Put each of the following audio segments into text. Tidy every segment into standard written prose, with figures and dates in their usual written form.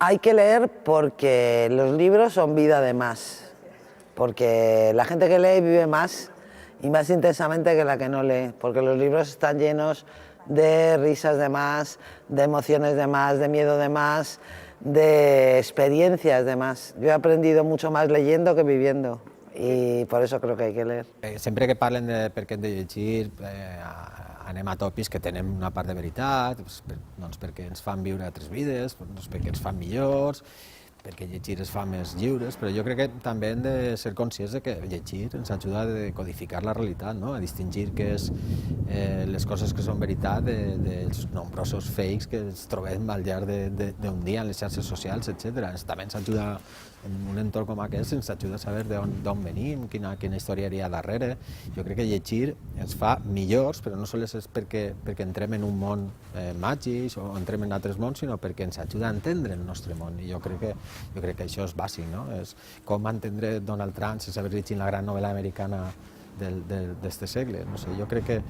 Hay que leer porque los libros son vida además, porque la gente que lee vive más y más intensamente que la que no lee, porque los libros están llenos de risas de más, de emociones de más, de miedo de más, de experiencias de más. Yo he aprendido mucho más leyendo que viviendo i per això crec que hay que leer. Sempre que parlen de per què hem de llegir, anem a tòpics que tenen una part de veritat, doncs perquè ens fan viure altres vides, doncs perquè ens fan millors, perquè llegir es fa més lliures, però jo crec que també hem de ser conscients de que llegir ens ajuda a decodificar la realitat, no? A distingir què és les coses que són veritat dels nombrosos fakes que ens trobem al llarg d'un dia en les xarxes socials, etc. També ens ajuda, en un entorn com aquest, ens ajuda a saber d'on venim, quina història hi ha darrere. Jo crec que llegir ens fa millors, però no sols és perquè entrem en un món màgic o entrem en altres mons, sinó perquè ens ajuda a entendre el nostre món. I jo crec que això és bàsic, no? És com entendre Donald Trump sense haver llegit la gran novel·la americana d'este segle. No sé, jo crec que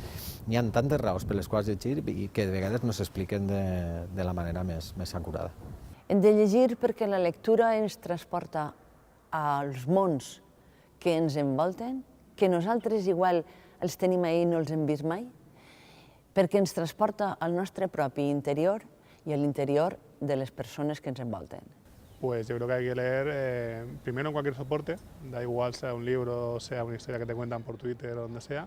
n'hi ha tantes raons per les quals llegir i que de vegades no s'expliquen de la manera més acurada. Hem de llegir perquè la lectura ens transporta als mons que ens envolten, que nosaltres igual els tenim ahir i no els hem vist mai, perquè ens transporta al nostre propi interior y al interior de las personas que nos envolten. Pues yo creo que hay que leer primero en cualquier soporte, da igual sea un libro, sea una historia que te cuentan por Twitter o donde sea,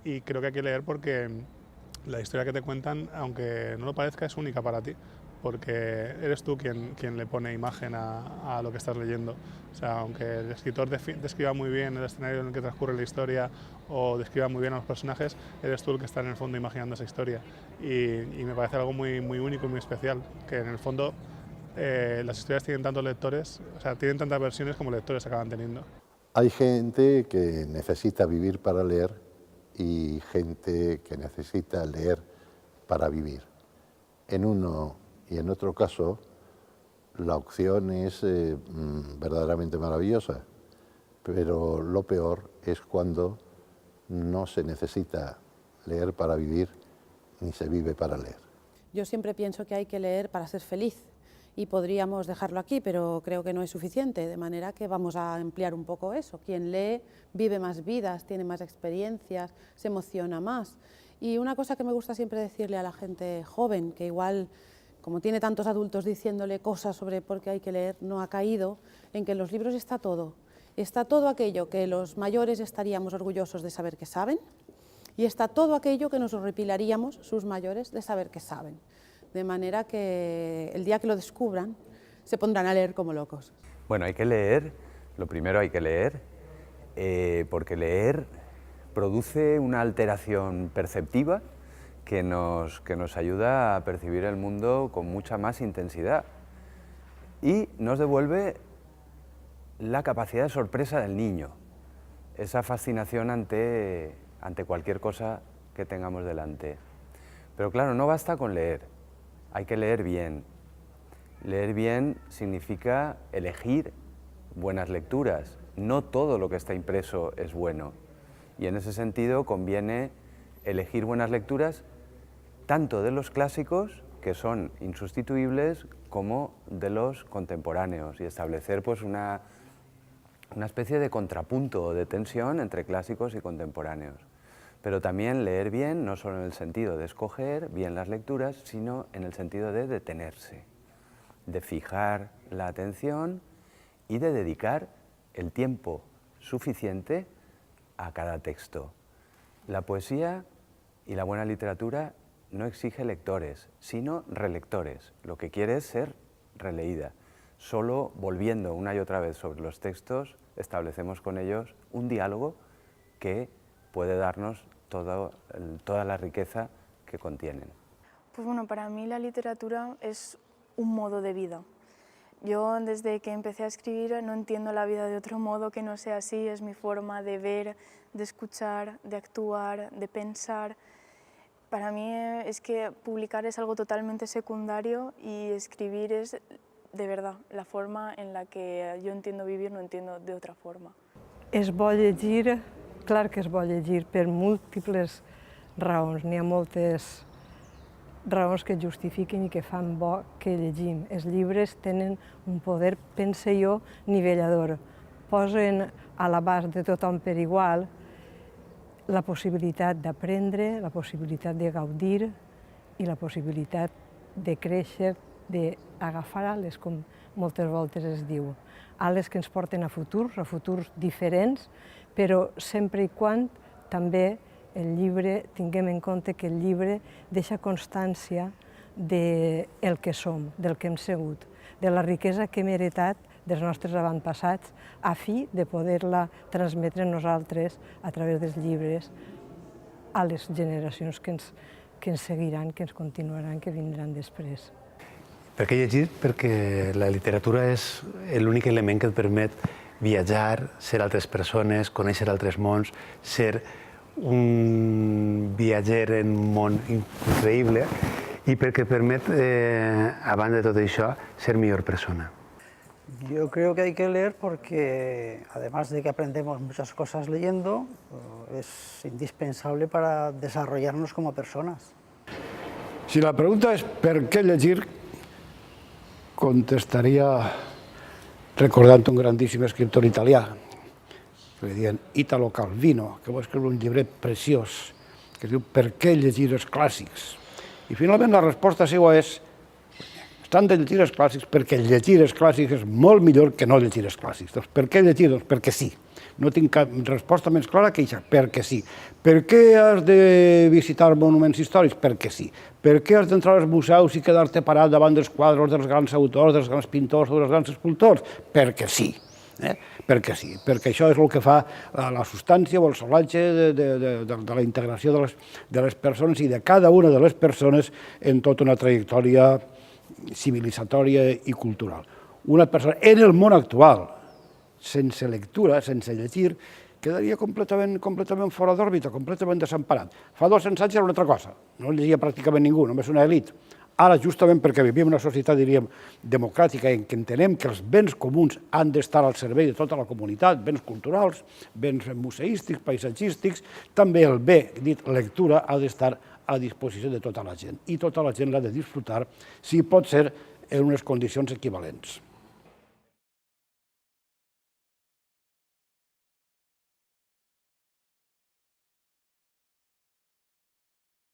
y creo que hay que leer porque la historia que te cuentan, aunque no lo parezca, es única para ti, porque eres tú quien le pone imagen a lo que estás leyendo. O sea, aunque el escritor describa muy bien el escenario en el que transcurre la historia o describa muy bien a los personajes, eres tú el que está en el fondo imaginando esa historia. Y me parece algo muy único y muy especial, que en el fondo las historias tienen tantos lectores, o sea, tienen tantas versiones como lectores acaban teniendo. Hay gente que necesita vivir para leer y gente que necesita leer para vivir. En uno y en otro caso, la opción es verdaderamente maravillosa, pero lo peor es cuando no se necesita leer para vivir ni se vive para leer. Yo siempre pienso que hay que leer para ser feliz y podríamos dejarlo aquí, pero creo que no es suficiente, de manera que vamos a ampliar un poco eso. Quien lee vive más vidas, tiene más experiencias, se emociona más. Y una cosa que me gusta siempre decirle a la gente joven, que igual, como tiene tantos adultos diciéndole cosas sobre por qué hay que leer, no ha caído en que en los libros está todo. Está todo aquello que los mayores estaríamos orgullosos de saber que saben y está todo aquello que nos horripilaríamos, sus mayores, de saber que saben. De manera que el día que lo descubran, se pondrán a leer como locos. Bueno, hay que leer, lo primero hay que leer, porque leer produce una alteración perceptiva que nos ayuda a percibir el mundo con mucha más intensidad y nos devuelve la capacidad de sorpresa del niño, esa fascinación ante cualquier cosa que tengamos delante. Pero claro, no basta con leer, hay que leer bien. Leer bien significa elegir buenas lecturas. No todo lo que está impreso es bueno. Y en ese sentido conviene elegir buenas lecturas tanto de los clásicos, que son insustituibles, como de los contemporáneos y establecer pues una especie de contrapunto o de tensión entre clásicos y contemporáneos. Pero también leer bien, no solo en el sentido de escoger bien las lecturas, sino en el sentido de detenerse, de fijar la atención y de dedicar el tiempo suficiente a cada texto. La poesía y la buena literatura no exige lectores, sino relectores. Lo que quiere es ser releída. Solo volviendo una y otra vez sobre los textos, establecemos con ellos un diálogo que puede darnos toda la riqueza que contienen. Pues bueno, para mí la literatura es un modo de vida. Yo desde que empecé a escribir no entiendo la vida de otro modo que no sea así, es mi forma de ver, de escuchar, de actuar, de pensar. Para mí es que publicar es algo totalmente secundario y escribir es de verdad la forma en la que yo entiendo vivir, no entiendo de otra forma. És bo llegir, clar que és bo llegir per múltiples raons. N'hi ha moltes raons que justifiquin i que fan bo que llegim. Els llibres tenen un poder, pense jo, nivellador. Posen a l'abast de tothom per igual la possibilitat d'aprendre, la possibilitat de gaudir i la possibilitat de créixer, d'agafar ales, com moltes voltes es diu. Ales que ens porten a futurs diferents, però sempre i quan també el llibre, tinguem en compte que el llibre deixa constància del que som, del que hem sigut, de la riquesa que hem heretat dels nostres avantpassats, a fi de poder-la transmetre nosaltres a través dels llibres a les generacions que ens seguiran, que ens continuaran, que vindran després. Per què llegir? Perquè la literatura és l'únic element que et permet viatjar, ser altres persones, conèixer altres mons, ser un viatger en un món increïble i perquè permet, a banda de tot això, ser millor persona. Yo creo que hay que leer porque, además de que aprendemos muchas cosas leyendo, es indispensable para desarrollarnos como personas. Si la pregunta es ¿per qué llegir?, contestaria recordant un grandíssim escriptor italià, que deien Italo Calvino, que va escriure un llibret preciós, que es diu Per què llegir els clàssics? I finalment la resposta seva és estan de llegir els clàssics perquè llegir els clàssics és molt millor que no llegir els clàssics. Doncs per què llegir? Doncs perquè sí. No tinc cap resposta més clara que això, perquè sí. Per què has de visitar monuments històrics? Perquè sí. Per què has d'entrar als museus i quedar-te parat davant dels quadres dels grans autors, dels grans pintors o dels grans escultors? Perquè sí. Perquè sí, perquè això és el que fa la substància o el solatge de la integració de les persones i de cada una de les persones en tota una trajectòria civilitzatòria i cultural. Una persona en el món actual, sense lectura, sense llegir, quedaria completament fora d'òrbita, completament desemparat. Fa 200 anys era una altra cosa, no llegia pràcticament ningú, només una elit. Ara, justament perquè vivim en una societat, diríem, democràtica, en què entenem que els béns comuns han d'estar al servei de tota la comunitat, béns culturals, béns museístics, paisatgístics, també el bé, dit lectura, ha d'estar a disposició de tota la gent. I tota la gent l'ha de disfrutar, si pot ser, en unes condicions equivalents.